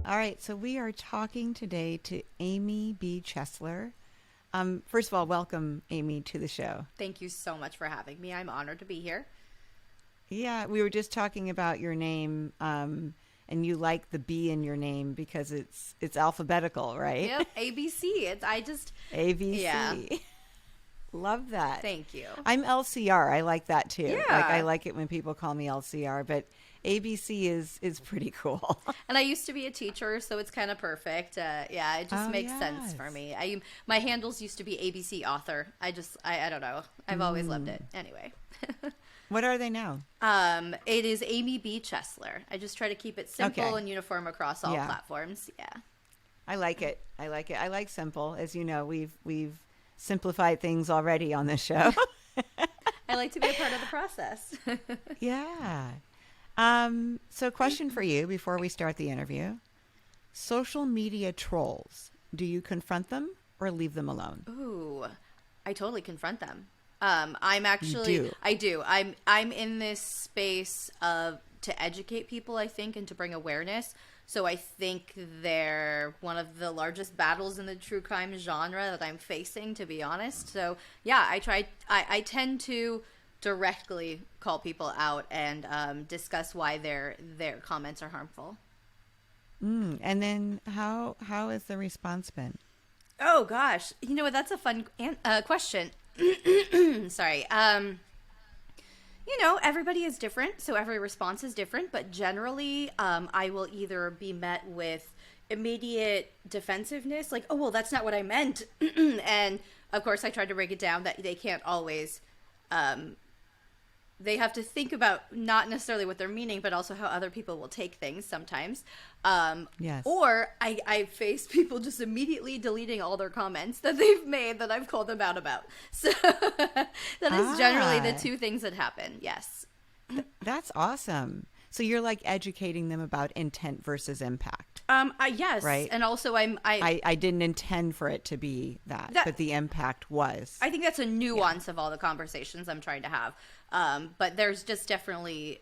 All right, so we are talking today to Amy B. Chesler. First of all, welcome, Amy, to the show. Thank you so much for having me. I'm honored to be here. Yeah, we were just talking about your name, and you like the B in your name because it's alphabetical, right? Yep, ABC. ABC. Yeah. Love that. Thank you. I'm LCR. I like that too. Yeah. Like I like it when people call me LCR, but ABC is pretty cool. And I used to be a teacher, so it's kind of perfect. Yeah, it just makes sense for me. My handles used to be ABC author. I don't know. I've always loved it. Anyway. What are they now? It is Amy B. Chesler. I just try to keep it simple and uniform across all platforms. Yeah. I like it. I like simple. As you know, we've simplified things already on this show. I like to be a part of the process. Yeah. So question for you before we start the interview. Social media trolls, do you confront them or leave them alone? Ooh, I totally confront them. I do. I'm in this space to educate people, I think, and to bring awareness. So I think they're one of the largest battles in the true crime genre that I'm facing, to be honest. So yeah, I tend to directly call people out and discuss why their comments are harmful. And then how has the response been? Oh gosh, you know what? That's a fun question. Sorry. Everybody is different, so every response is different. But generally, I will either be met with immediate defensiveness, like, "Oh well, that's not what I meant," and of course, I try to break it down that they can't always. They have to think about not necessarily what they're meaning, but also how other people will take things sometimes. Yes. Or I face people just immediately deleting all their comments that they've made that I've called them out about. So that is generally the two things that happen. Yes. That's awesome. So you're like educating them about intent versus impact. Yes. Right. And also I didn't intend for it to be that, but the impact was. I think that's a nuance of all the conversations I'm trying to have. But there's just definitely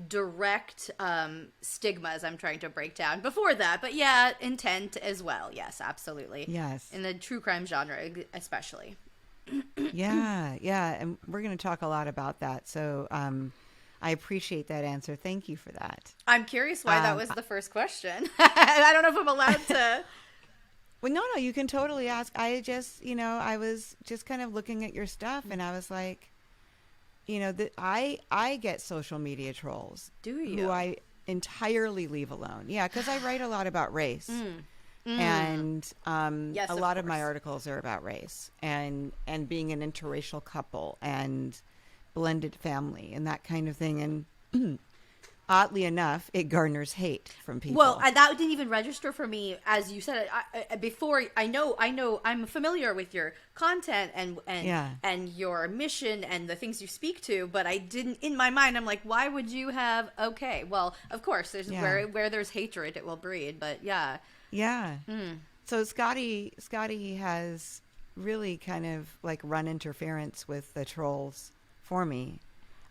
direct stigmas I'm trying to break down before that. But yeah, intent as well. Yes, absolutely. Yes. In the true crime genre, especially. Yeah. And we're going to talk a lot about that. So I appreciate that answer. Thank you for that. I'm curious why that was the first question. I don't know if I'm allowed to. Well, no, you can totally ask. I just, I was just kind of looking at your stuff and I was like, that I get social media trolls. Do you? Who I entirely leave alone. Yeah, because I write a lot about race. And yes, a lot of my articles are about race and being an interracial couple and blended family and that kind of thing. And oddly enough, it garners hate from people. Well, that didn't even register for me, as you said before. I know, I'm familiar with your content and your mission and the things you speak to, but I didn't, in my mind, I'm like, why would you have, okay, well, of course, there's where there's hatred, it will breed, but yeah. Yeah. So Scotty has really kind of like run interference with the trolls for me.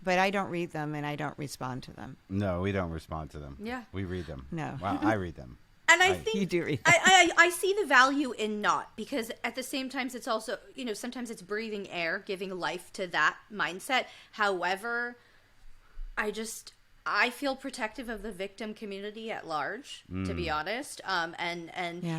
But I don't read them and I don't respond to them. No, we don't respond to them. Yeah. We read them. No. Well, I read them. And I think you do read them. I see the value in not, because at the same time it's also, sometimes it's breathing air, giving life to that mindset. However, I feel protective of the victim community at large, to be honest. And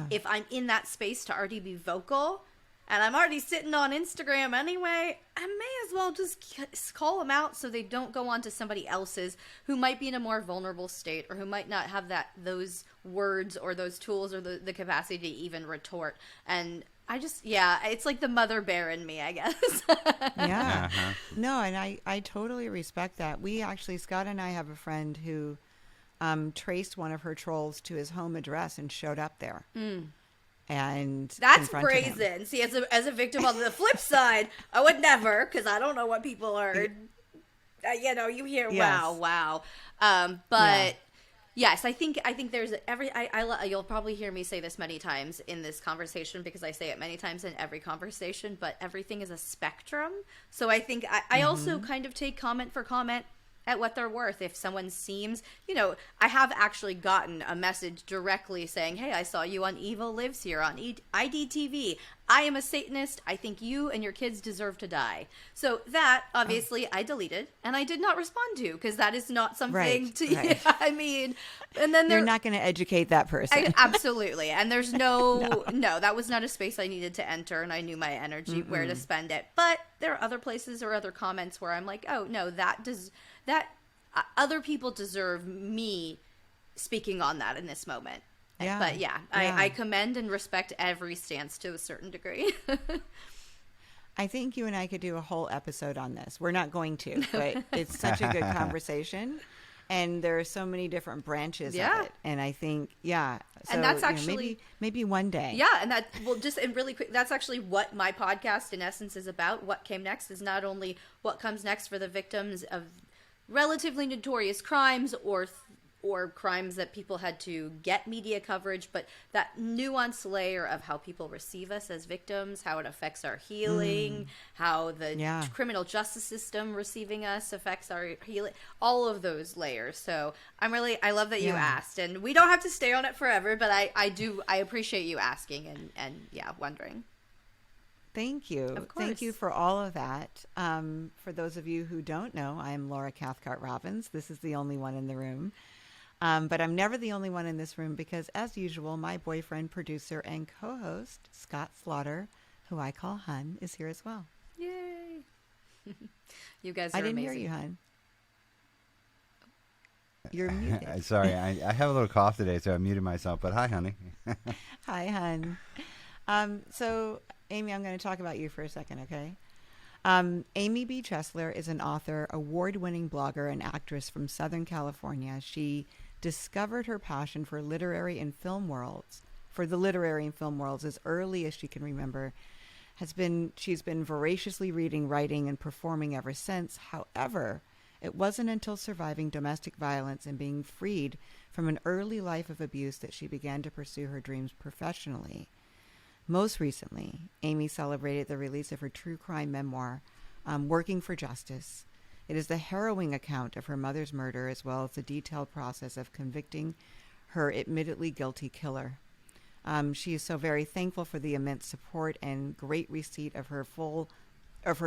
if I'm in that space to already be vocal, and I'm already sitting on Instagram anyway, I may as well just call them out so they don't go on to somebody else's who might be in a more vulnerable state or who might not have those words or those tools or the capacity to even retort. And I just, it's like the mother bear in me, I guess. Yeah. Uh-huh. No, and I totally respect that. We actually, Scott and I have a friend who traced one of her trolls to his home address and showed up there. And that's brazen. See, as a victim on the flip side, I would never, because I don't know what people are. You hear wow. But yes, I think there's you'll probably hear me say this many times in this conversation because I say it many times in every conversation. But everything is a spectrum. So I think I also kind of take comment for comment. at what they're worth. If someone seems, I have actually gotten a message directly saying, hey, I saw you on Evil Lives Here on IDTV. I am a Satanist. I think you and your kids deserve to die. So that, obviously, I deleted and I did not respond to, because that is not something Right. Yeah, I mean, and then you're not going to educate that person. Absolutely. And there's no, that was not a space I needed to enter, and I knew my energy where to spend it. But there are other places or other comments where I'm like, oh, no, other people deserve me speaking on that in this moment. Yeah. But I commend and respect every stance to a certain degree. I think you and I could do a whole episode on this. We're not going to, but it's such a good conversation. And there are so many different branches of it. And I think, so, and that's actually maybe one day. Yeah. And and really quick, that's actually what my podcast in essence is about. What Came Next is not only what comes next for the victims of relatively notorious crimes or crimes that people had to get media coverage, but that nuanced layer of how people receive us as victims, how it affects our healing, how the criminal justice system receiving us affects our healing, all of those layers. So I love that you asked, and we don't have to stay on it forever, but I appreciate you asking and wondering. Thank you. Of course. Thank you for all of that. For those of you who don't know, I'm Laura Cathcart Robbins. This is the only one in the room. But I'm never the only one in this room because, as usual, my boyfriend, producer, and co-host, Scott Slaughter, who I call Hun, is here as well. Yay! You guys are I didn't amazing. hear you, Hun. You're muted. Sorry, I have a little cough today, so I muted myself. But hi, honey. Hi, Hun. So, Amy, I'm going to talk about you for a second, okay? Amy B. Chesler is an author, award-winning blogger, and actress from Southern California. She discovered her passion for the literary and film worlds as early as she can remember. She's been voraciously reading, writing, and performing ever since. However, it wasn't until surviving domestic violence and being freed from an early life of abuse that she began to pursue her dreams professionally. Most recently, Amy celebrated the release of her true crime memoir, Working for Justice. It is the harrowing account of her mother's murder, as well as the detailed process of convicting her admittedly guilty killer. She is so very thankful for the immense support and great receipt of her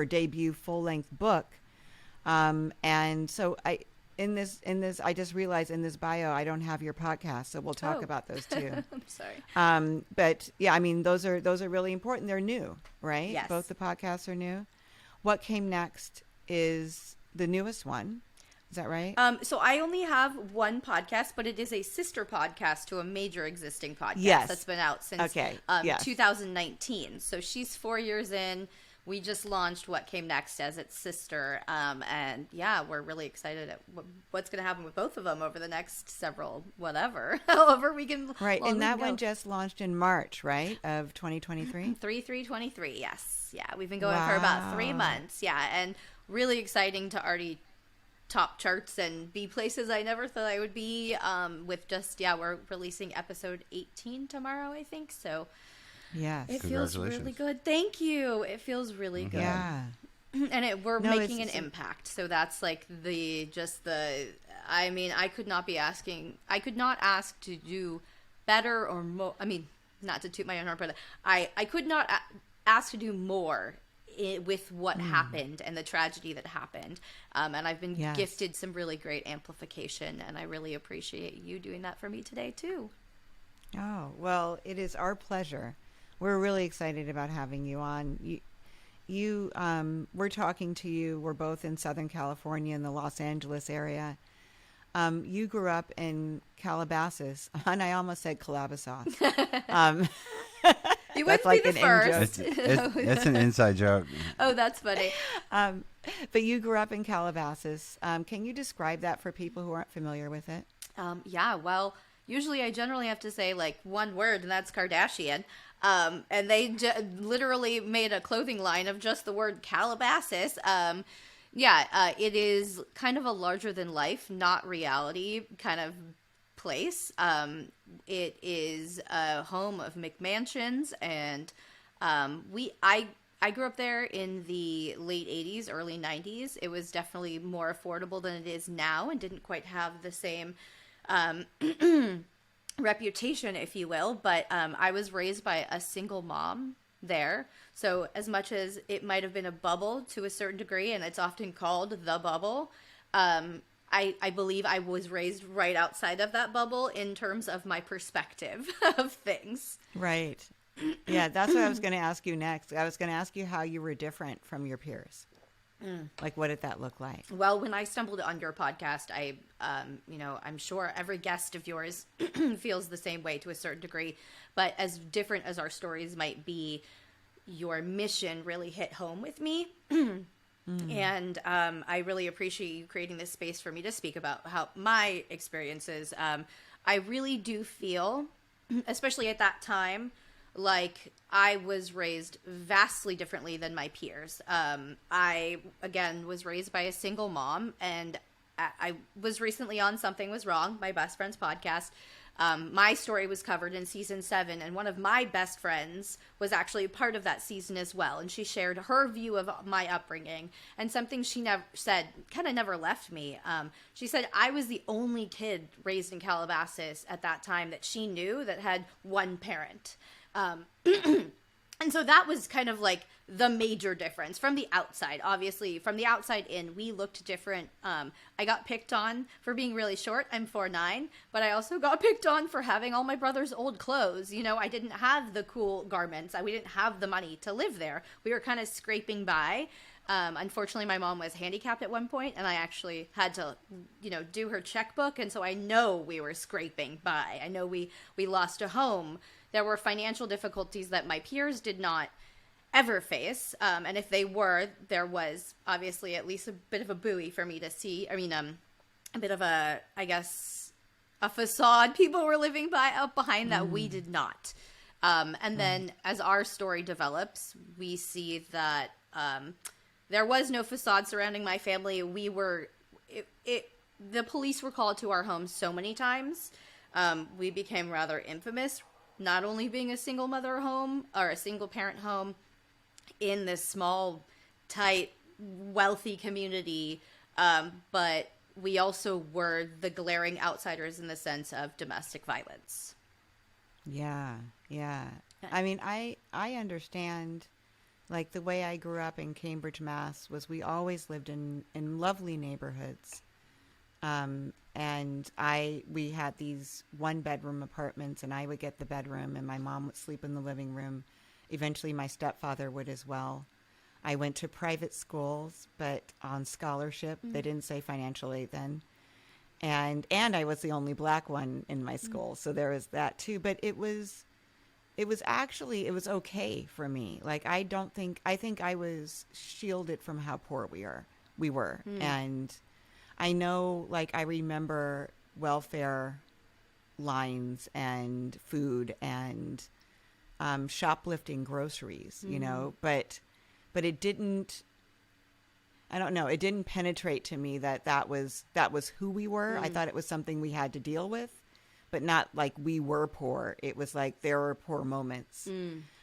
debut full-length book. And so I just realized in this bio, I don't have your podcast, so we'll talk about those too. I'm sorry. But yeah, I mean, those are really important. They're new, right? Yes. Both the podcasts are new. What Came Next is the newest one. Is that right? So I only have one podcast, but it is a sister podcast to a major existing podcast that's been out since 2019. So she's 4 years in. We just launched What Came Next as its sister. And we're really excited at what's going to happen with both of them over the next however we can. Right. And that one just launched in March, right? Of 2023? 3/3/23. Yes. Yeah. We've been going for about 3 months. Yeah. And really exciting to already top charts and be places I never thought I would be, with just, we're releasing episode 18 tomorrow, I think. So yes, it feels really good. Thank you. It feels really good. Yeah. And we're making an impact. So that's like I mean, I could not ask to do better or more. I mean, not to toot my own horn, but I could not ask to do more with what happened and the tragedy that happened. And I've been gifted some really great amplification, and I really appreciate you doing that for me today too. Oh, well, it is our pleasure. We're really excited about having you on. We're talking to you. We're both in Southern California in the Los Angeles area. You grew up in Calabasas, and I almost said Calabasas. You wouldn't be the first. It's an inside joke. Oh, that's funny. But you grew up in Calabasas. Can you describe that for people who aren't familiar with it? Well, usually I generally have to say like one word, and that's Kardashian. And they literally made a clothing line of just the word Calabasas. It is kind of a larger than life, not reality kind of place. It is a home of McMansions, and I I grew up there in the late 80s, early 90s. It was definitely more affordable than it is now and didn't quite have the same reputation, if you will. But I was raised by a single mom there. So as much as it might have been a bubble to a certain degree, and it's often called the bubble, I believe I was raised right outside of that bubble in terms of my perspective of things. Right. Yeah, that's what I was going to ask you next. I was going to ask you how you were different from your peers. Like, what did that look like? Well, when I stumbled on your podcast, I'm sure every guest of yours feels the same way to a certain degree. But as different as our stories might be, your mission really hit home with me. And I really appreciate you creating this space for me to speak about how my experiences. I really do feel, especially at that time, like I was raised vastly differently than my peers. I, again, was raised by a single mom, and I was recently on Something Was Wrong, my best friend's podcast. My story was covered in season 7, and one of my best friends was actually a part of that season as well. And she shared her view of my upbringing, and something she said kind of never left me. She said I was the only kid raised in Calabasas at that time that she knew that had one parent. And so that was kind of like the major difference from the outside. Obviously, from the outside in, we looked different. I got picked on for being really short. I'm 4'9", but I also got picked on for having all my brother's old clothes. You know, I didn't have the cool garments. We didn't have the money to live there. We were kind of scraping by. Unfortunately, my mom was handicapped at one point, and I actually had to, do her checkbook. And so I know we were scraping by. I know we lost a home. There were financial difficulties that my peers did not ever face. And if they were, there was obviously at least a bit of a buoy for me to see. I mean, a bit of a facade people were living by up behind that we did not. And then as our story develops, we see that there was no facade surrounding my family. The police were called to our home so many times. We became rather infamous, not only being a single mother home or a single parent home in this small, tight, wealthy community, but we also were the glaring outsiders in the sense of domestic violence. Yeah. I mean, I understand, like, the way I grew up in Cambridge, Mass. was we always lived in lovely neighborhoods. And we had these 1-bedroom apartments, and I would get the bedroom, and my mom would sleep in the living room. Eventually, my stepfather would as well. I went to private schools, but on scholarship. They didn't say financial aid then. And I was the only black one in my school, so there was that too. But it was okay for me. Like, I think I was shielded from how poor we were. And I know, like, I remember welfare lines and food and shoplifting groceries, but it didn't, I don't know, it didn't penetrate to me that was who we were. I thought it was something we had to deal with, but not like we were poor. It was like there were poor moments.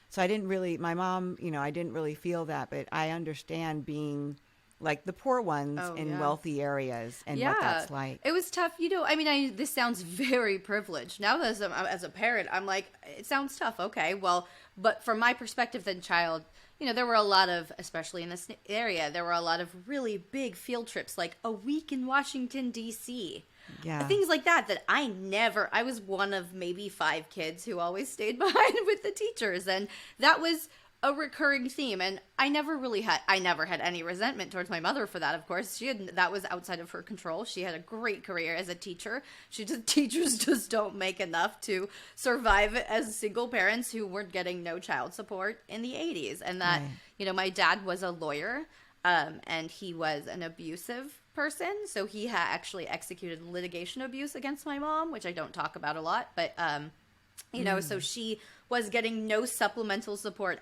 So I didn't really, my mom, I didn't really feel that, but I understand being like the poor ones in wealthy areas and what that's like. It was tough. This sounds very privileged. Now as a parent, I'm like, it sounds tough. Okay, well, but from my perspective as a child, there were a lot of, especially in this area, there were a lot of really big field trips, like a week in Washington, D.C. Yeah. Things like that I was one of maybe 5 kids who always stayed behind with the teachers. And that was a recurring theme, and I never had any resentment towards my mother for that. Of course, that was outside of her control. She had a great career as a teacher. Teachers just don't make enough to survive as single parents who weren't getting no child support in the 80s. And that, my dad was a lawyer, and he was an abusive person, so he actually executed litigation abuse against my mom, which I don't talk about a lot, but so she was getting no supplemental support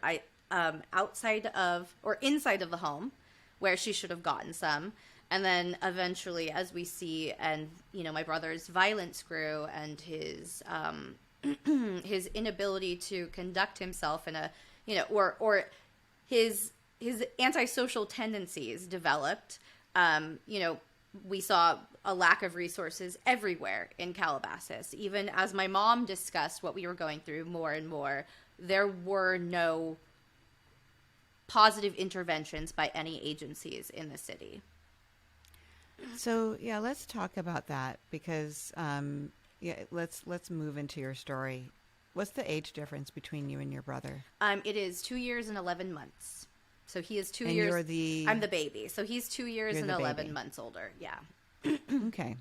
outside of or inside of the home, where she should have gotten some. And then eventually, as we see, and my brother's violence grew, and his his inability to conduct himself in a or his antisocial tendencies developed. We saw a lack of resources everywhere in Calabasas. Even as my mom discussed what we were going through more and more, there were no positive interventions by any agencies in the city. So yeah, let's talk about that because let's move into your story. What's the age difference between you and your brother? It is 2 years and 11 months. So he is 2 and years. You're I'm the baby. So he's 2 years and 11 months older. Yeah. Okay.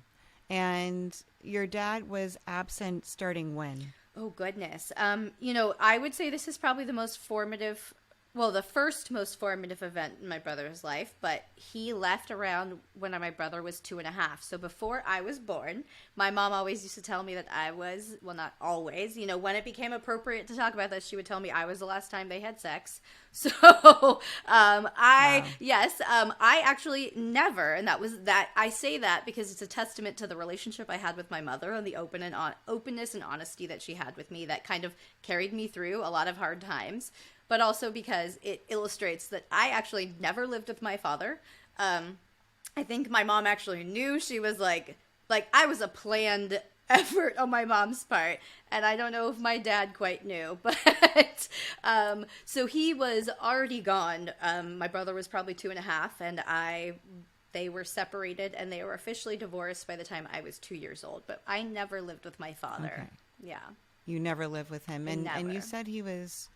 And your dad was absent starting when? Oh, goodness. I would say this is probably the first most formative event in my brother's life, but he left around when my brother was 2.5. So before I was born, my mom always used to tell me that I was, well, not always, when it became appropriate to talk about this, she would tell me I was the last time they had sex. So, I actually never, and I say that because it's a testament to the relationship I had with my mother and the openness and honesty that she had with me that kind of carried me through a lot of hard times. But also because it illustrates that I actually never lived with my father. I think my mom actually knew. She was like I was a planned effort on my mom's part, and I don't know if my dad quite knew. But so he was already gone. My brother was probably 2.5, and they were separated, and they were officially divorced by the time I was 2 years old. But I never lived with my father. Okay. Yeah, you never lived with him, and you said he was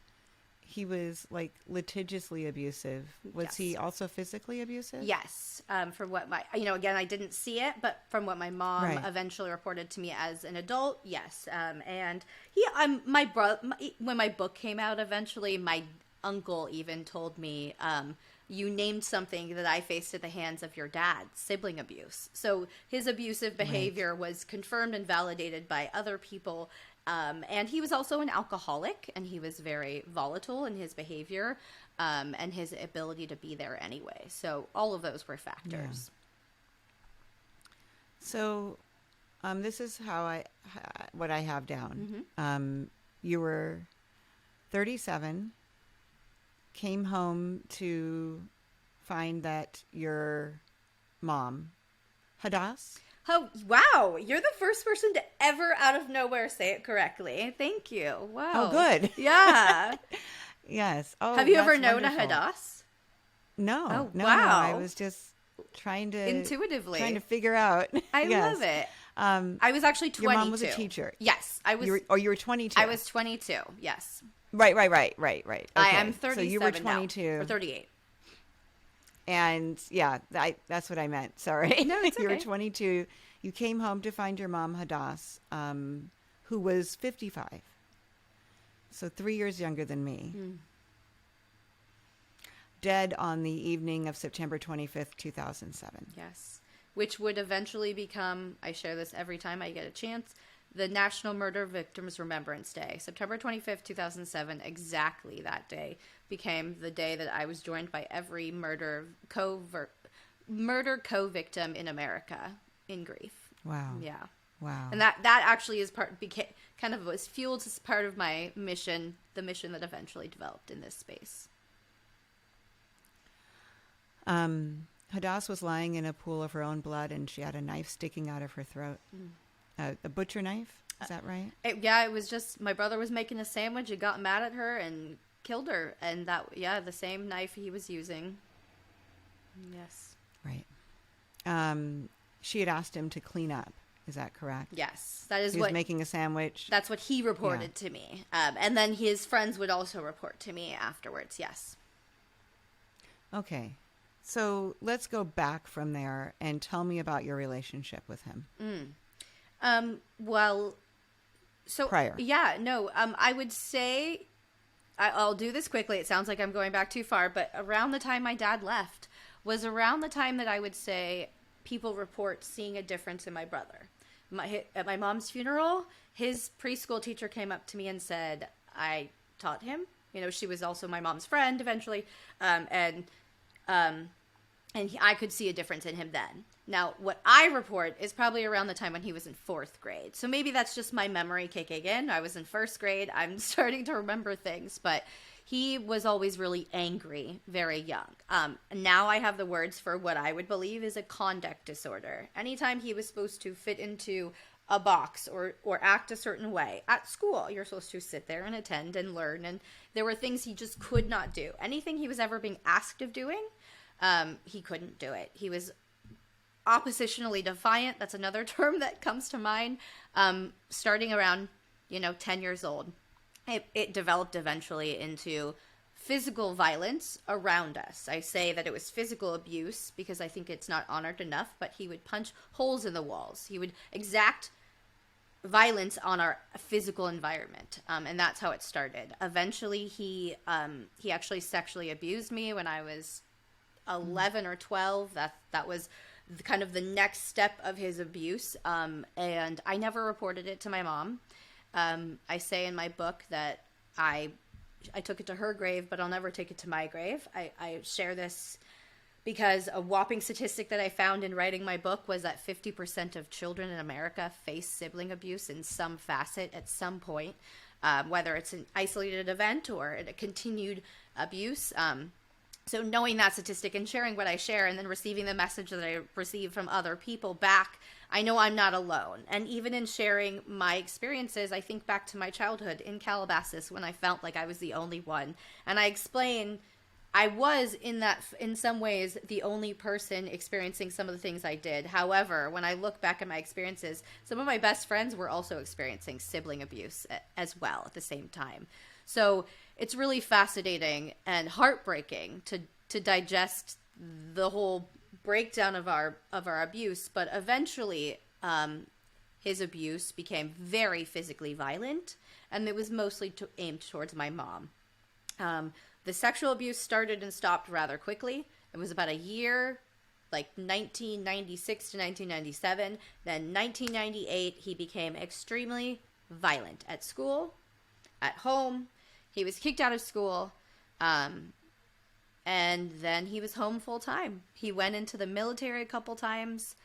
like litigiously abusive. Was Yes. he also physically abusive? Yes. From what again, I didn't see it, but from what my mom Right. eventually reported to me as an adult, yes. And when my book came out eventually, my uncle even told me, you named something that I faced at the hands of your dad, sibling abuse. So his abusive behavior was confirmed and validated by other people. And he was also an alcoholic, and he was very volatile in his behavior and his ability to be there anyway. So all of those were factors. Yeah. So this is what I have down. Mm-hmm. You were 37, came home to find that your mom, Hadas. Oh, wow. You're the first person to ever out of nowhere say it correctly. Thank you. Wow. Oh, good. Yeah. Yes. Oh, have you ever that's known wonderful. a Hadas? No. Oh, no, wow. No. I was just trying to intuitively trying to figure out. I Yes. love it. I was actually 22. Your mom was a teacher. Yes, I was. You were 22. I was 22. Yes. Right. Okay. I am 37 So you were 22 now, or 38. And yeah, that's what I meant. Sorry. No, it's You were okay. 22. You came home to find your mom, Hadas, who was 55. So 3 years younger than me. Dead on the evening of September 25th, 2007. Yes. Which would eventually become, I share this every time I get a chance, the National Murder Victims Remembrance Day. September 25th, 2007, exactly that day, became the day that I was joined by every murder co-victim in America in grief. Wow. Yeah. Wow. And that actually is was fueled as part of my mission, the mission that eventually developed in this space. Hadas was lying in a pool of her own blood, and she had a knife sticking out of her throat. A butcher knife? Is that right? It was just, my brother was making a sandwich and got mad at her and killed her. And the same knife he was using. Yes. Right. She had asked him to clean up. Is that correct? Yes. That is he was making a sandwich. That's what he reported to me. And then his friends would also report to me afterwards. Yes. Okay. So let's go back from there and tell me about your relationship with him. Prior. Yeah, no, I would say, I'll do this quickly. It sounds like I'm going back too far, but around the time my dad left was around the time that I would say people report seeing a difference in my brother. At my mom's funeral, his preschool teacher came up to me and said, I taught him. She was also my mom's friend eventually. I could see a difference in him then. Now, what I report is probably around the time when he was in 4th grade. So maybe that's just my memory kicking in. I was in 1st grade. I'm starting to remember things. But he was always really angry, very young. Now I have the words for what I would believe is a conduct disorder. Anytime he was supposed to fit into a box or act a certain way at school, you're supposed to sit there and attend and learn, and there were things he just could not do. Anything he was ever being asked of doing, he couldn't do it. He was oppositionally defiant. That's another term that comes to mind. Starting around 10 years old, it developed eventually into physical violence around us. I say that it was physical abuse because I think it's not honored enough, but he would punch holes in the walls. He would exact violence on our physical environment, and that's how it started. Eventually, he actually sexually abused me when I was 11 or 12. That was kind of the next step of his abuse, and I never reported it to my mom. I say in my book that I took it to her grave, but I'll never take it to my grave. I share this because a whopping statistic that I found in writing my book was that 50% of children in America face sibling abuse in some facet at some point, whether it's an isolated event or a continued abuse. So knowing that statistic and sharing what I share and then receiving the message that I receive from other people back, I know I'm not alone. And even in sharing my experiences, I think back to my childhood in Calabasas when I felt like I was the only one. And I explain I was in some ways the only person experiencing some of the things I did. However, when I look back at my experiences, some of my best friends were also experiencing sibling abuse as well at the same time. So it's really fascinating and heartbreaking to digest the whole breakdown of our abuse. But eventually, his abuse became very physically violent, and it was mostly aimed towards my mom. The sexual abuse started and stopped rather quickly. It was about a year, like 1996 to 1997. Then 1998, he became extremely violent at school, at home. He was kicked out of school, and then he was home full time. He went into the military a couple times.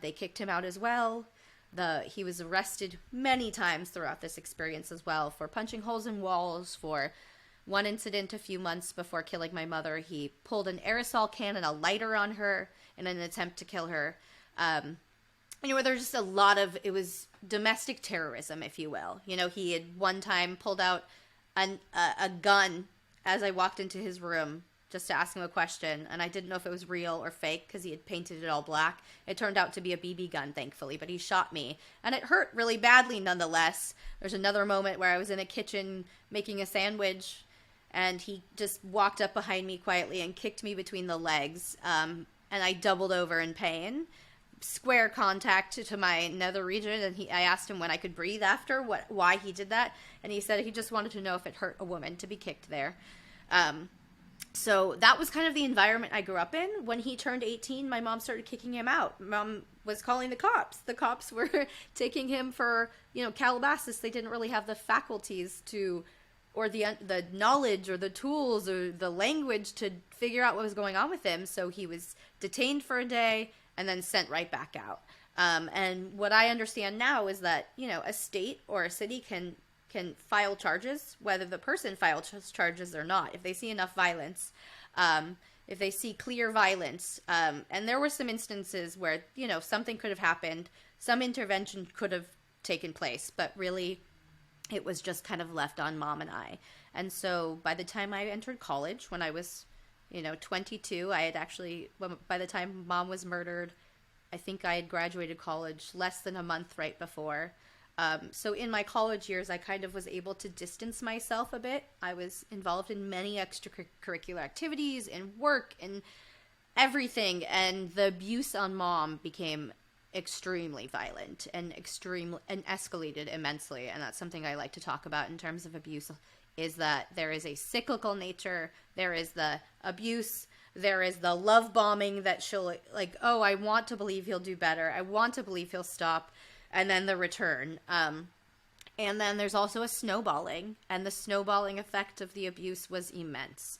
They kicked him out as well. He was arrested many times throughout this experience as well for punching holes in walls. For one incident a few months before killing my mother, he pulled an aerosol can and a lighter on her in an attempt to kill her. There's just a lot of, it was domestic terrorism, if you will. He had one time pulled out a gun as I walked into his room just to ask him a question, and I didn't know if it was real or fake because he had painted it all black. It turned out to be a BB gun, thankfully, but he shot me, and it hurt really badly nonetheless. There's another moment where I was in a kitchen making a sandwich, and he just walked up behind me quietly and kicked me between the legs, and I doubled over in pain. Square contact to my nether region, and I asked him when I could breathe after, why he did that, and he said he just wanted to know if it hurt a woman to be kicked there. So that was kind of the environment I grew up in. When he turned 18, my mom started kicking him out. Mom was calling the cops. The cops were taking him for, Calabasas. They didn't really have the faculties to, or the knowledge or the tools or the language to figure out what was going on with him. So he was detained for a day and then sent right back out. And what I understand now is that, a state or a city can file charges, whether the person files charges or not, if they see enough violence, if they see clear violence. And there were some instances where, something could have happened, some intervention could have taken place, but really it was just kind of left on Mom and I. And so by the time I entered college, when I was 22, I had actually, by the time Mom was murdered, I think I had graduated college less than a month right before. So in my college years, I kind of was able to distance myself a bit. I was involved in many extracurricular activities and work and everything. And the abuse on Mom became extremely violent and escalated immensely. And that's something I like to talk about in terms of abuse, is that there is a cyclical nature. There is the abuse. There is the love bombing that she'll I want to believe he'll do better. I want to believe he'll stop. And then the return. And then there's also a snowballing. And the snowballing effect of the abuse was immense.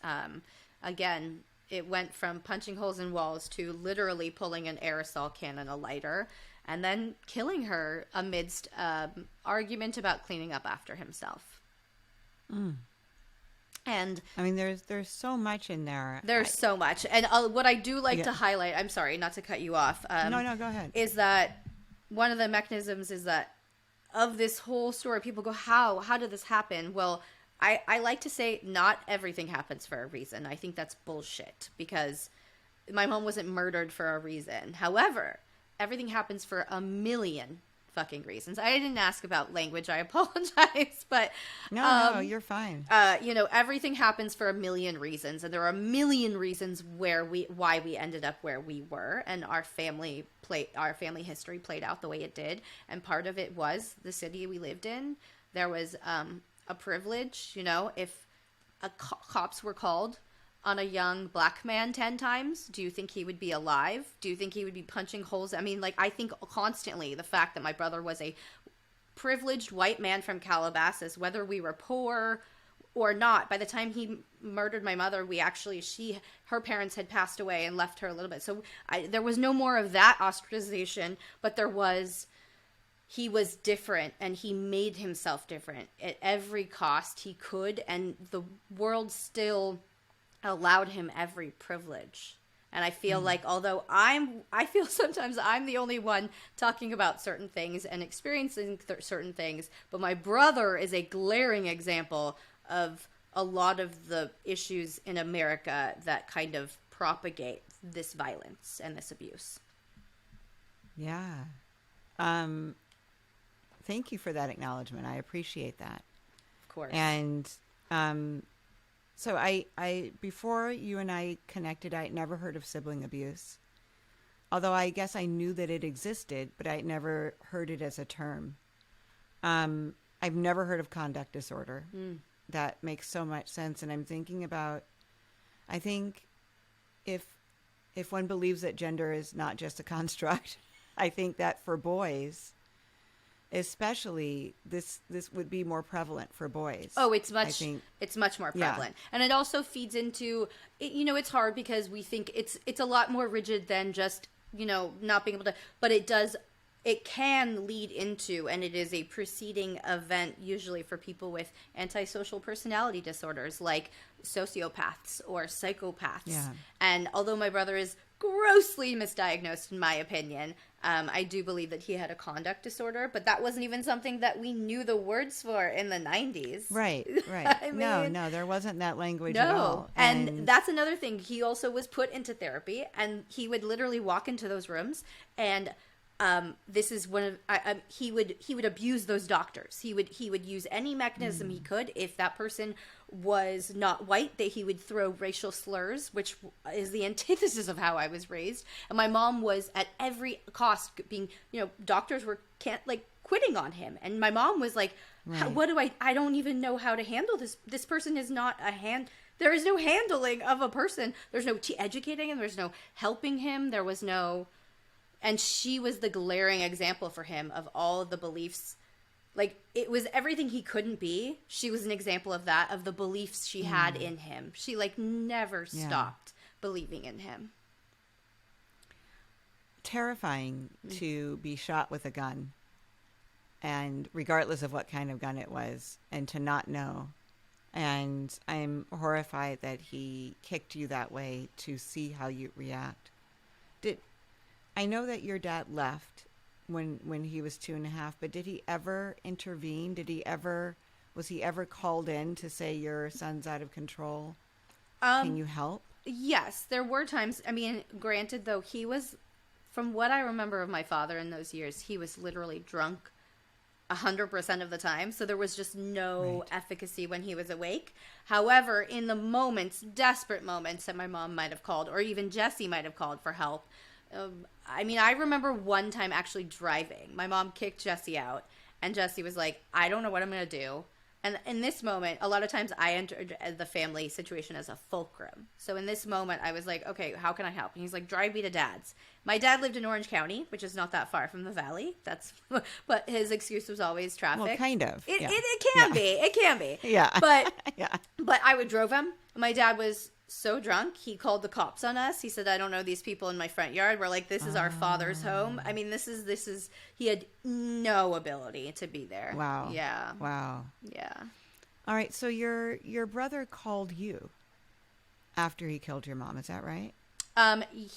Again, it went from punching holes in walls to literally pulling an aerosol can and a lighter. And then killing her amidst argument about cleaning up after himself. And I mean, there's so much in there. There's so much. And what I do like to highlight, I'm sorry, not to cut you off. No, go ahead. Is that one of the mechanisms is that of this whole story, people go, how did this happen? Well, I like to say not everything happens for a reason. I think that's bullshit, because my mom wasn't murdered for a reason. However, everything happens for a million fucking reasons. I didn't ask about language. I apologize, but no, you're fine. Everything happens for a million reasons, and there are a million reasons why we ended up where we were, and our family history played out the way it did. And part of it was the city we lived in. There was a privilege. If cops were called on a young black man 10 times, do you think he would be alive? Do you think he would be punching holes? I mean, I think constantly the fact that my brother was a privileged white man from Calabasas, whether we were poor or not, by the time he murdered my mother, her parents had passed away and left her a little bit. So there was no more of that ostracization, but he was different, and he made himself different at every cost he could. And the world still allowed him every privilege. And I feel like, although I feel sometimes I'm the only one talking about certain things and experiencing certain things, but my brother is a glaring example of a lot of the issues in America that kind of propagate this violence and this abuse. Yeah. Thank you for that acknowledgement. I appreciate that. Of course. And so I before you and I connected, I had never heard of sibling abuse. Although I guess I knew that it existed, but I'd never heard it as a term. I've never heard of conduct disorder. That makes so much sense. And I'm thinking about, I think if one believes that gender is not just a construct, I think that for boys, especially, this would be more prevalent for boys. Oh, it's much more prevalent. Yeah. And it also feeds into, it's hard because we think it's a lot more rigid than just, not being able to, but it can lead into, and it is a preceding event usually for people with antisocial personality disorders like sociopaths or psychopaths. Yeah. And although my brother is grossly misdiagnosed, in my opinion, I do believe that he had a conduct disorder, but that wasn't even something that we knew the words for in the 90s. Right. I mean, no, there wasn't that language at all. And that's another thing. He also was put into therapy, and he would literally walk into those rooms, and this is one of he would abuse those doctors. He would use any mechanism he could. If that person was not white, that he would throw racial slurs, which is the antithesis of how I was raised. And my mom was at every cost being, doctors were quitting on him, and my mom was like, right. What do I don't even know how to handle this. This person is not there is no handling of a person. There's no educating him. There's no helping him. There was no. And she was the glaring example for him of all of the beliefs. It was everything he couldn't be. She was an example of that, of the beliefs she had in him. She never stopped believing in him. Terrifying to be shot with a gun, and regardless of what kind of gun it was, and to not know. And I'm horrified that he kicked you that way to see how you react. I know that your dad left when he was 2.5, but did he ever intervene? Was he ever called in to say your son's out of control? Can you help? Yes, there were times. I mean, granted, though, he was, from what I remember of my father in those years, he was literally drunk 100% of the time. So there was just no efficacy when he was awake. However, in the desperate moments that my mom might have called, or even Jesse might have called for help, I remember one time actually driving. My mom kicked Jesse out, and Jesse was like, I don't know what I'm going to do. And in this moment, a lot of times I entered the family situation as a fulcrum. So in this moment, I was like, okay, how can I help? And he's like, drive me to Dad's. My dad lived in Orange County, which is not that far from the valley. But his excuse was always traffic. Well, kind of. It can be. It can be. Yeah. But I would drove him. My dad was so drunk, he called the cops on us. He said, I don't know these people in my front yard. We're like, this is our father's home. I mean, this is he had no ability to be there. Wow. Yeah. Wow. Yeah. All right. So your brother called you after he killed your mom. Is that right?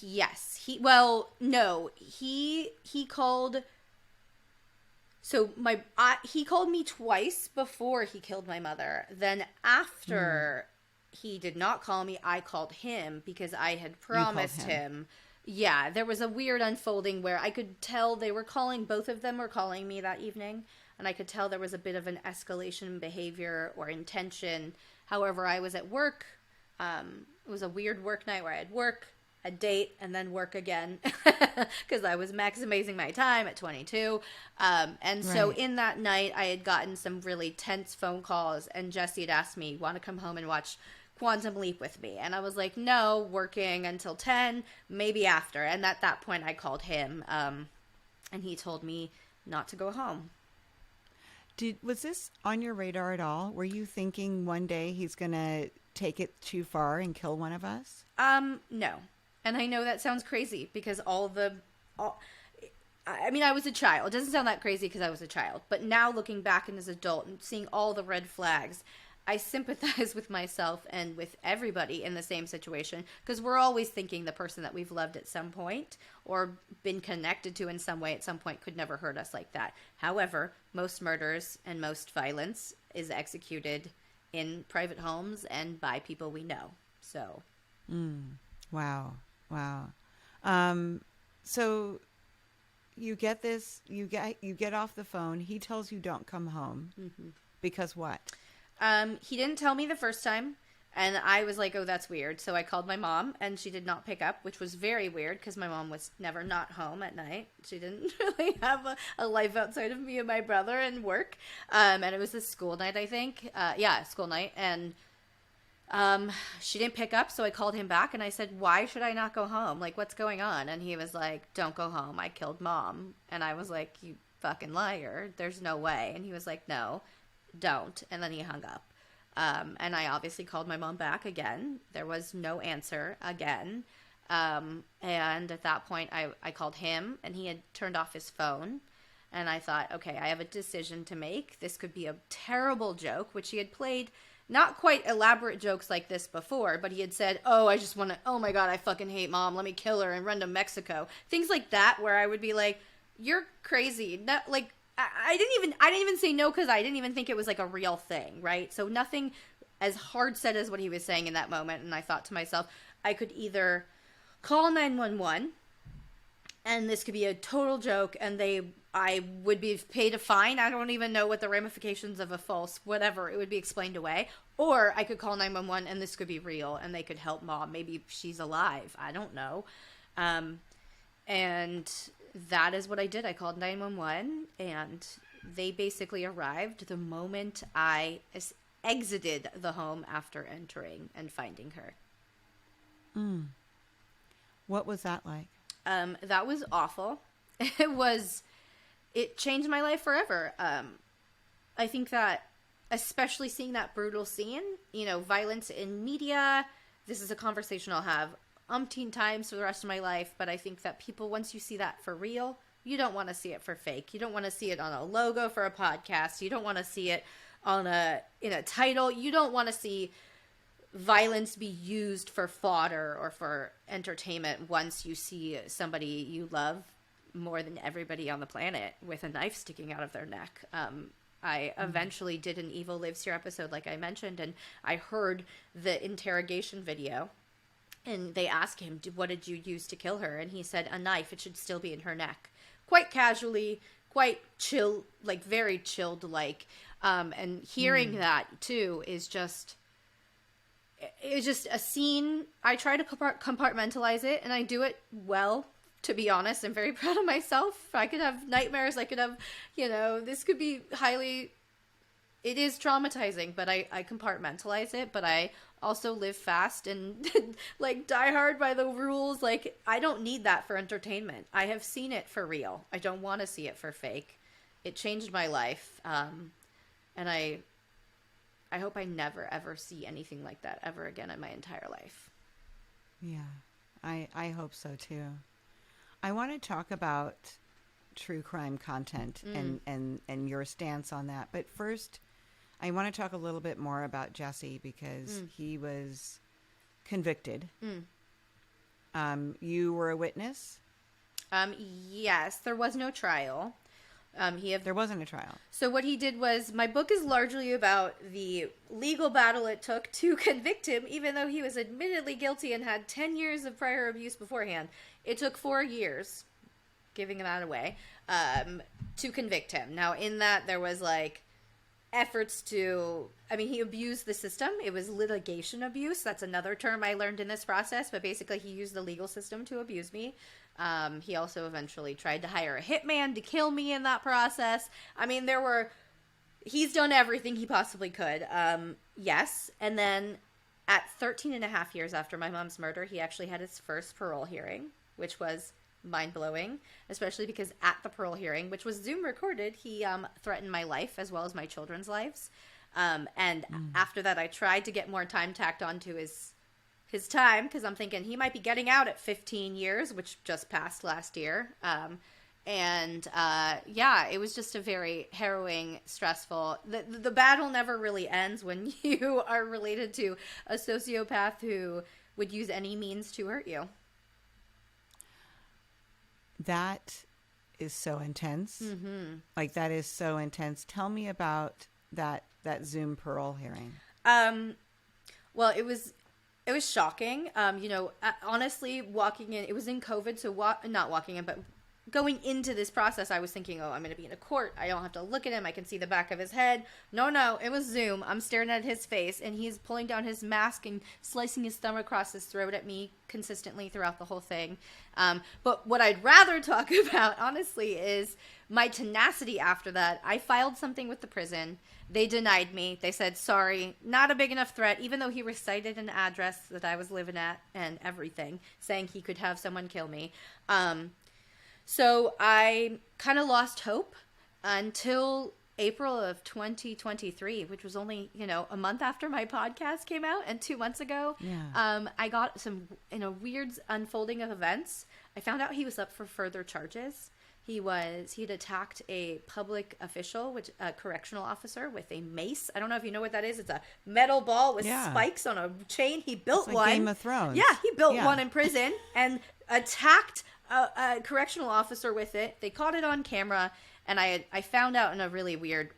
Yes. No. He called. So he called me twice before he killed my mother. Then after he did not call me, I called him because I had promised him. Yeah, there was a weird unfolding where I could tell both of them were calling me that evening, and I could tell there was a bit of an escalation in behavior or intention. However, I was at work. It was a weird work night where I had work, a date, and then work again because I was maximizing my time at 22. So in that night, I had gotten some really tense phone calls, and Jesse had asked me, want to come home and watch Quantum Leap with me? And I was like, no, working until 10, maybe after. And at that point, I called him, and he told me not to go home. Was this on your radar at all? Were you thinking one day he's going to take it too far and kill one of us? No. And I know that sounds crazy because I mean, I was a child. It doesn't sound that crazy because I was a child. But now looking back and as an adult and seeing all the red flags, I sympathize with myself and with everybody in the same situation because we're always thinking the person that we've loved at some point or been connected to in some way at some point could never hurt us like that. However, most murders and most violence is executed in private homes and by people we know. So. Wow. So you get this, you get off the phone. He tells you don't come home because what? He didn't tell me the first time, and I was like, oh, that's weird. So I called my mom, and she did not pick up, which was very weird because my mom was never not home at night. She didn't really have a life outside of me and my brother and work. And it was a school night, I think. School night. And she didn't pick up, so I called him back, and I said, why should I not go home? Like, what's going on? And he was like, don't go home. I killed Mom. And I was like, you fucking liar. There's no way. And he was like, no. Don't. And then he hung up. And I obviously called my mom back again. There was no answer again. And at that point, I called him, and he had turned off his phone. And I thought, okay, I have a decision to make. This could be a terrible joke, which he had played not quite elaborate jokes like this before, but he had said, oh, I just want to, oh my God, I fucking hate Mom. Let me kill her and run to Mexico. Things like that, where I would be like, you're crazy. Not like, I didn't even say no because I didn't even think it was like a real thing, right? So nothing as hard said as what he was saying in that moment. And I thought to myself, I could either call 911 and this could be a total joke and I would be paid a fine. I don't even know what the ramifications of a false whatever. It would be explained away. Or I could call 911 and this could be real and they could help Mom. Maybe she's alive. I don't know. And that is what I did. I called 911 and they basically arrived the moment I exited the home after entering and finding her. What was that like? That was awful. It changed my life forever. I think that especially seeing that brutal scene, violence in media, this is a conversation I'll have umpteen times for the rest of my life, but I think that people, once you see that for real, you don't want to see it for fake. You don't want to see it on a logo for a podcast. You don't want to see it in a title. You don't want to see violence be used for fodder or for entertainment once you see somebody you love more than everybody on the planet with a knife sticking out of their neck. I eventually did an Evil Lives Here episode, like I mentioned, and I heard the interrogation video. And they asked him, what did you use to kill her? And he said, a knife. It should still be in her neck. Quite casually, quite chill, like very chilled like. And hearing that, too, is just... It's just a scene. I try to compartmentalize it, and I do it well, to be honest. I'm very proud of myself. I could have nightmares. I could have, this could be highly... It is traumatizing, but I compartmentalize it, but I also live fast and like die hard by the rules. Like, I don't need that for entertainment. I have seen it for real. I don't want to see it for fake. It changed my life. And I hope I never, ever see anything like that ever again in my entire life. Yeah, I hope so too. I want to talk about true crime content and your stance on that. But first, I want to talk a little bit more about Jesse because he was convicted. You were a witness? Yes, there was no trial. There wasn't a trial. So what he did was, my book is largely about the legal battle it took to convict him, even though he was admittedly guilty and had 10 years of prior abuse beforehand. It took 4 years, giving that away, to convict him. Now, in that, there was, like, efforts to, I mean, he abused the system. It was litigation abuse. That's another term I learned in this process, but basically he used the legal system to abuse me. He also eventually tried to hire a hitman to kill me in that process. I mean, he's done everything he possibly could. Yes. And then at 13 and a half years after my mom's murder, he actually had his first parole hearing, which was mind-blowing, especially because at the parole hearing, which was Zoom recorded, he threatened my life as well as my children's lives. And after that, I tried to get more time tacked onto his time, because I'm thinking he might be getting out at 15 years, which just passed last year. Yeah, it was just a very harrowing, stressful, the battle never really ends when you are related to a sociopath who would use any means to hurt you. That is so intense. Like, that is so intense. Tell me about that Zoom parole hearing. Well, it was shocking. Honestly, walking in, it was in COVID, so not walking in, but going into this process, I was thinking, oh, I'm going to be in a court. I don't have to look at him. I can see the back of his head. No, it was Zoom. I'm staring at his face, and he's pulling down his mask and slicing his thumb across his throat at me consistently throughout the whole thing. But what I'd rather talk about, honestly, is my tenacity after that. I filed something with the prison. They denied me. They said, sorry, not a big enough threat, even though he recited an address that I was living at and everything, saying he could have someone kill me. So I kind of lost hope until April of 2023, which was only, a month after my podcast came out, and 2 months ago. Yeah. I got some, in a weird unfolding of events, I found out he was up for further charges. He'd attacked a public official, a correctional officer, with a mace. I don't know if you know what that is. It's a metal ball with spikes on a chain. He built it's like one. Game of Thrones. Yeah, he built one in prison and attacked a correctional officer with it. They caught it on camera, and I found out in a really weird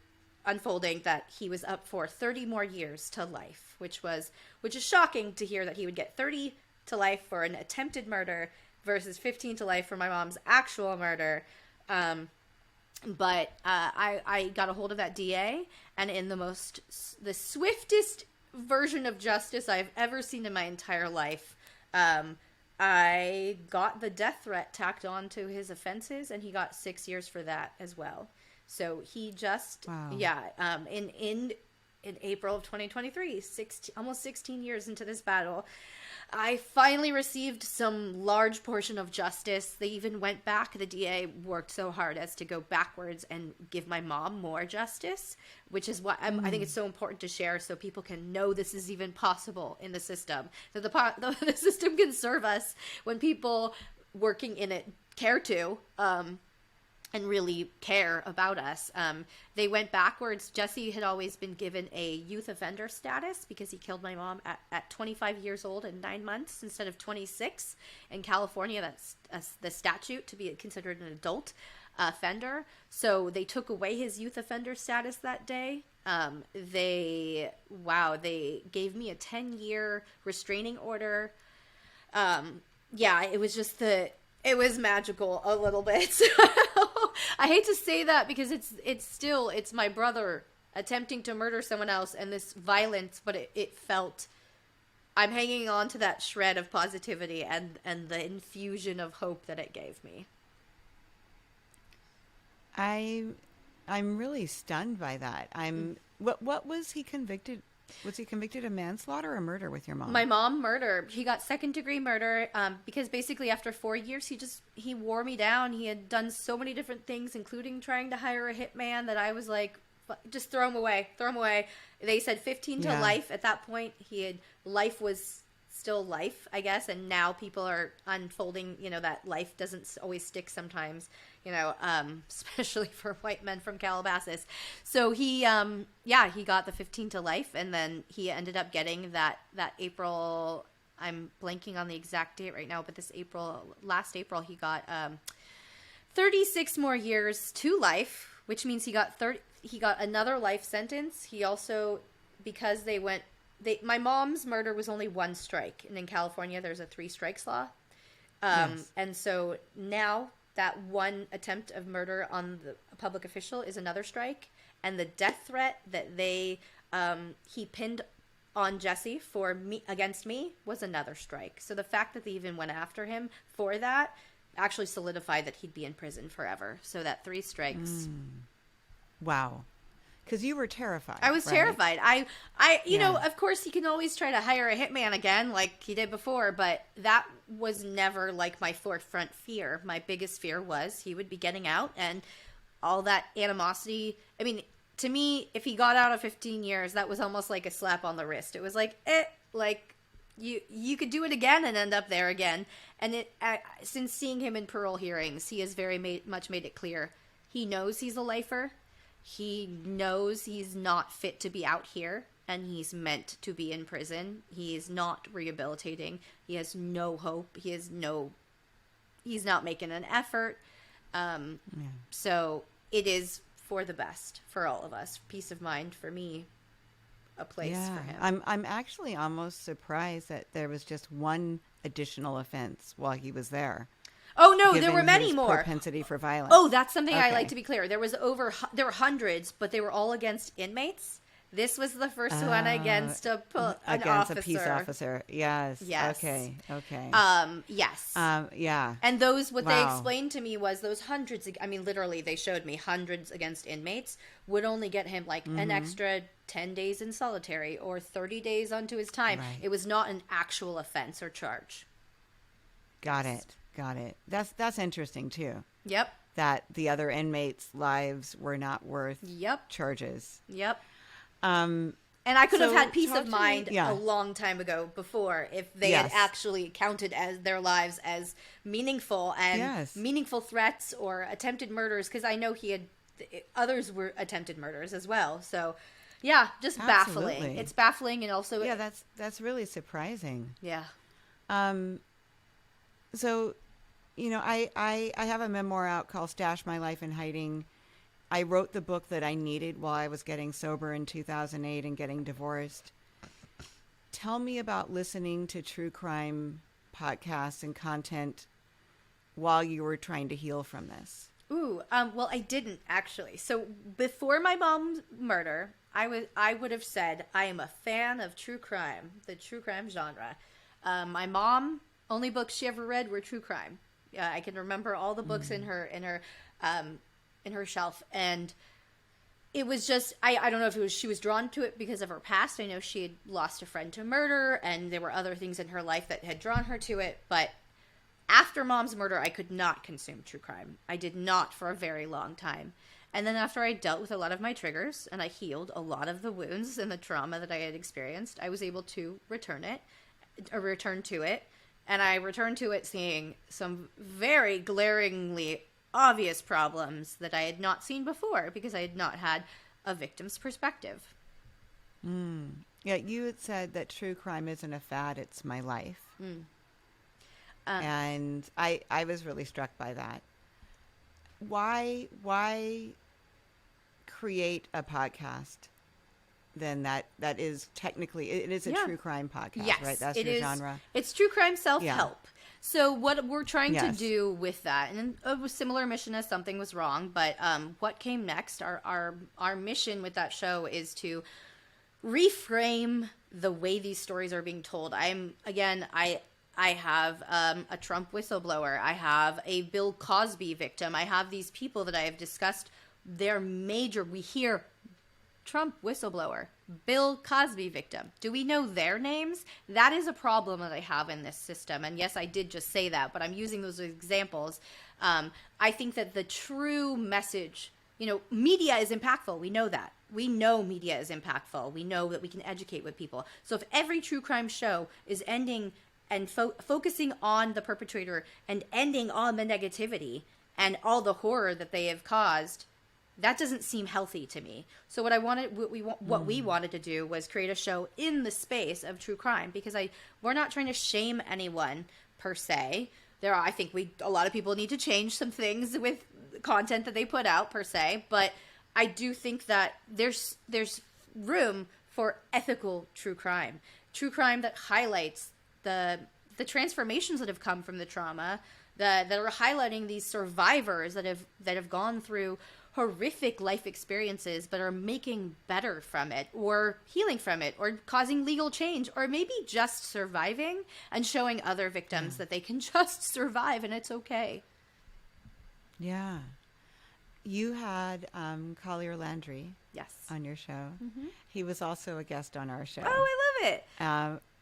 unfolding that he was up for 30 more years to life, which is shocking to hear that he would get 30 to life for an attempted murder versus 15 to life for my mom's actual murder. But I got a hold of that DA, and in the swiftest version of justice I've ever seen in my entire life, I got the death threat tacked on to his offenses, and he got 6 years for that as well. So he just, in April of 2023, almost 16 years into this battle, I finally received some large portion of justice. They even went back. The DA worked so hard as to go backwards and give my mom more justice, which is what I think it's so important to share so people can know this is even possible in the system. That the system can serve us when people working in it care to. And really care about us. They went backwards. Jesse had always been given a youth offender status because he killed my mom at 25 years old and 9 months instead of 26. In California, that's the statute to be considered an adult offender. So they took away his youth offender status that day. They gave me a 10-year restraining order. It was just it was magical a little bit. I hate to say that because it's my brother attempting to murder someone else and this violence, but it felt, I'm hanging on to that shred of positivity and the infusion of hope that it gave me. I'm really stunned by that. What was he convicted? Was he convicted of manslaughter or murder with your mom? My mom, murder. He got second-degree murder because basically after 4 years, he wore me down. He had done so many different things, including trying to hire a hitman, that I was like, just throw him away. They said 15 to life. At that point, life was still life, I guess. And now people are unfolding, that life doesn't always stick sometimes, especially for white men from Calabasas. So he got the 15 to life. And then he ended up getting that April, I'm blanking on the exact date right now, but last April, he got 36 more years to life, which means he got another life sentence. He also, because my mom's murder was only one strike, and in California there's a 3 strikes law. Yes. And so now that one attempt of murder on a public official is another strike, and the death threat that he pinned on Jesse against me was another strike. So the fact that they even went after him for that actually solidified that he'd be in prison forever. So that 3 strikes. Wow. Because you were terrified. I was terrified. You know, of course, he can always try to hire a hitman again like he did before, but that was never like my forefront fear. My biggest fear was he would be getting out, and all that animosity. I mean, to me, if he got out of 15 years, that was almost like a slap on the wrist. It was like, you could do it again and end up there again. And since seeing him in parole hearings, he has very much made it clear. He knows he's a lifer. He knows he's not fit to be out here, and he's meant to be in prison. He is not rehabilitating. He has no hope. He's not making an effort. So it is for the best for all of us. Peace of mind for me. A place for him. I'm actually almost surprised that there was just one additional offense while he was there. Oh no, there were many more. Propensity for violence. Oh, that's something I like to be clear. There were hundreds, but they were all against inmates. This was the first one against an officer. A peace officer. Yes. Okay. Yes. Yeah. And they explained to me was those hundreds. I mean, literally, they showed me hundreds against inmates would only get him like an extra 10 days in solitary or 30 days onto his time. Right. It was not an actual offense or charge. Got it. That's interesting too. Yep. That the other inmates' lives were not worth charges. Yep. And I could have had peace of mind a long time ago before if they had actually counted as their lives as meaningful and meaningful threats or attempted murders, because I know others were attempted murders as well. So yeah, just baffling. It's baffling, and also that's really surprising. Yeah. So, I have a memoir out called Stash My Life in Hiding. I wrote the book that I needed while I was getting sober in 2008 and getting divorced. Tell me about listening to true crime podcasts and content while you were trying to heal from this. Well, I didn't actually. So before my mom's murder, I would have said I am a fan of true crime, the true crime genre. My mom, only books she ever read were true crime. I can remember all the books in her shelf, and it was just I don't know if she was drawn to it because of her past. I know she had lost a friend to murder, and there were other things in her life that had drawn her to it. But after Mom's murder, I could not consume true crime. I did not for a very long time. And then after I dealt with a lot of my triggers and I healed a lot of the wounds and the trauma that I had experienced, I was able to return to it. And I returned to it seeing some very glaringly obvious problems that I had not seen before because I had not had a victim's perspective. Yeah, you had said that true crime isn't a fad, it's my life. And I was really struck by that. Why create a podcast then that is technically, it is a true crime podcast, right? That's your genre. It's true crime self-help. Yeah. So what we're trying to do with that, and a similar mission as Something Was Wrong, but what came next, our mission with that show is to reframe the way these stories are being told. I have a Trump whistleblower. I have a Bill Cosby victim. I have these people that I have discussed. We hear Trump whistleblower, Bill Cosby victim. Do we know their names? That is a problem that I have in this system. And yes, I did just say that, but I'm using those examples. I think that the true message, media is impactful. We know that. we know media is impactful. We know that we can educate with people. So if every true crime show is ending and focusing on the perpetrator and ending on the negativity and all the horror that they have caused, that doesn't seem healthy to me. So what we wanted to do was create a show in the space of true crime, because we're not trying to shame anyone per se. I think a lot of people need to change some things with content that they put out per se, but I do think that there's room for ethical true crime that highlights the transformations that have come from the trauma, that are highlighting these survivors that have gone through horrific life experiences but are making better from it, or healing from it, or causing legal change, or maybe just surviving and showing other victims that they can just survive and it's okay. Yeah. You had Collier Landry on your show. Mm-hmm. He was also a guest on our show. Oh, I love it.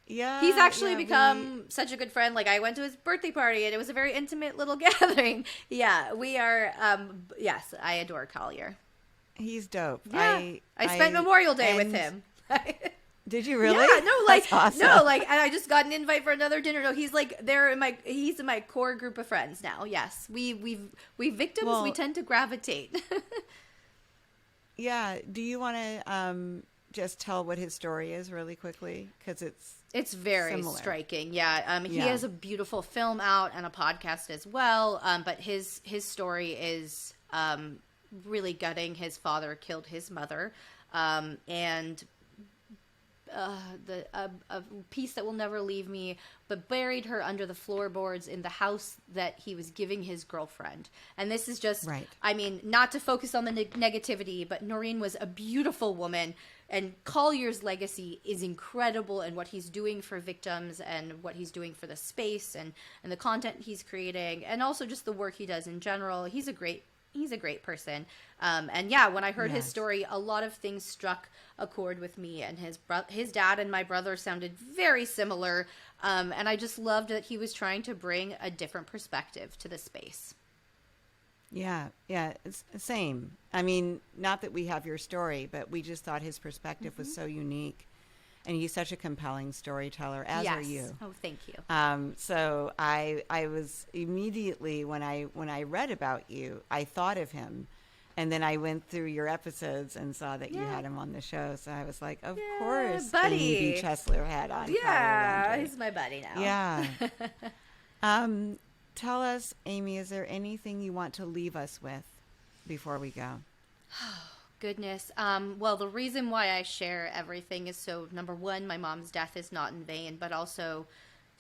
Yeah. He's actually become such a good friend. Like, I went to his birthday party and it was a very intimate little gathering. Yeah, we are, yes, I adore Collier. He's dope. Yeah. I spent Memorial Day with him. Did you really? Yeah, no, like, awesome. no, like, and I just got an invite for another dinner. No, he's like, he's in my core group of friends now. Yes, we victims, we tend to gravitate. Yeah. Do you want to just tell what his story is really quickly? Because it's very similar. Striking. Yeah. He has a beautiful film out and a podcast as well. But his story is really gutting. His father killed his mother, and a piece that will never leave me, but buried her under the floorboards in the house that he was giving his girlfriend. And this is just, I mean, not to focus on the negativity, but Noreen was a beautiful woman, and Collier's legacy is incredible, and what he's doing for victims and what he's doing for the space and the content he's creating, and also just the work he does in general. He's a great person. And yeah, when I heard his story, a lot of things struck a chord with me, and his dad and my brother sounded very similar. And I just loved that he was trying to bring a different perspective to the space. Yeah, it's the same. I mean, not that we have your story, but we just thought his perspective was so unique. And he's such a compelling storyteller, as are you. Oh, thank you. So I was immediately, when I read about you, I thought of him. And then I went through your episodes and saw that you had him on the show. So I was like, of course, buddy. Amy B. Chesler had on. Yeah, he's my buddy now. Yeah. Tell us, Amy, is there anything you want to leave us with before we go? Goodness. Well, the reason why I share everything is so, number one, my mom's death is not in vain, but also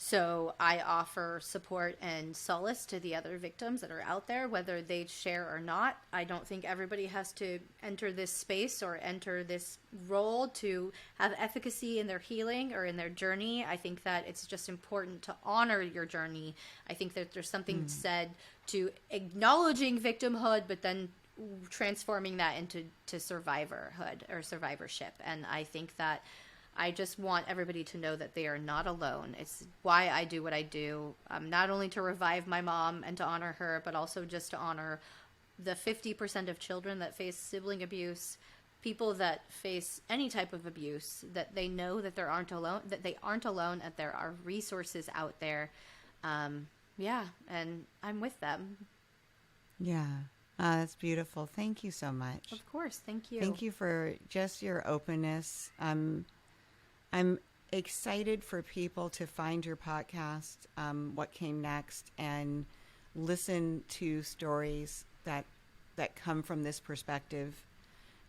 so I offer support and solace to the other victims that are out there, whether they share or not. I don't think everybody has to enter this space or enter this role to have efficacy in their healing or in their journey. I think that it's just important to honor your journey. I think that there's something said to acknowledging victimhood, but then transforming that into survivorhood or survivorship. And I think that I just want everybody to know that they are not alone. It's why I do what I do, not only to revive my mom and to honor her, but also just to honor the 50% of children that face sibling abuse, people that face any type of abuse, that they know that they aren't alone, that there are resources out there. And I'm with them. Yeah. That's beautiful. Thank you so much. Of course. Thank you. Thank you for just your openness. I'm excited for people to find your podcast, What Came Next, and listen to stories that come from this perspective,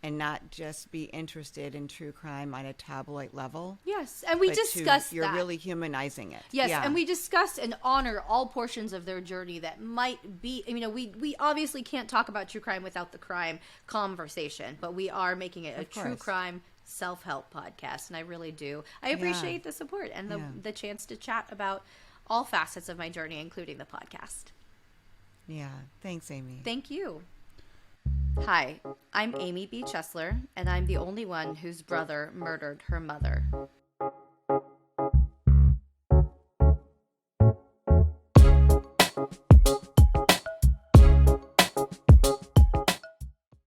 and not just be interested in true crime on a tabloid level. Yes, and we discussed that. You're really humanizing it. Yes, and we discussed and honor all portions of their journey that might be, we obviously can't talk about true crime without the crime conversation, but we are making it a true crime self-help podcast, and I really do. I appreciate the support and the chance to chat about all facets of my journey, including the podcast. Yeah, thanks, Amy. Thank you. Hi, I'm Amy B. Chesler, and I'm the only one whose brother murdered her mother.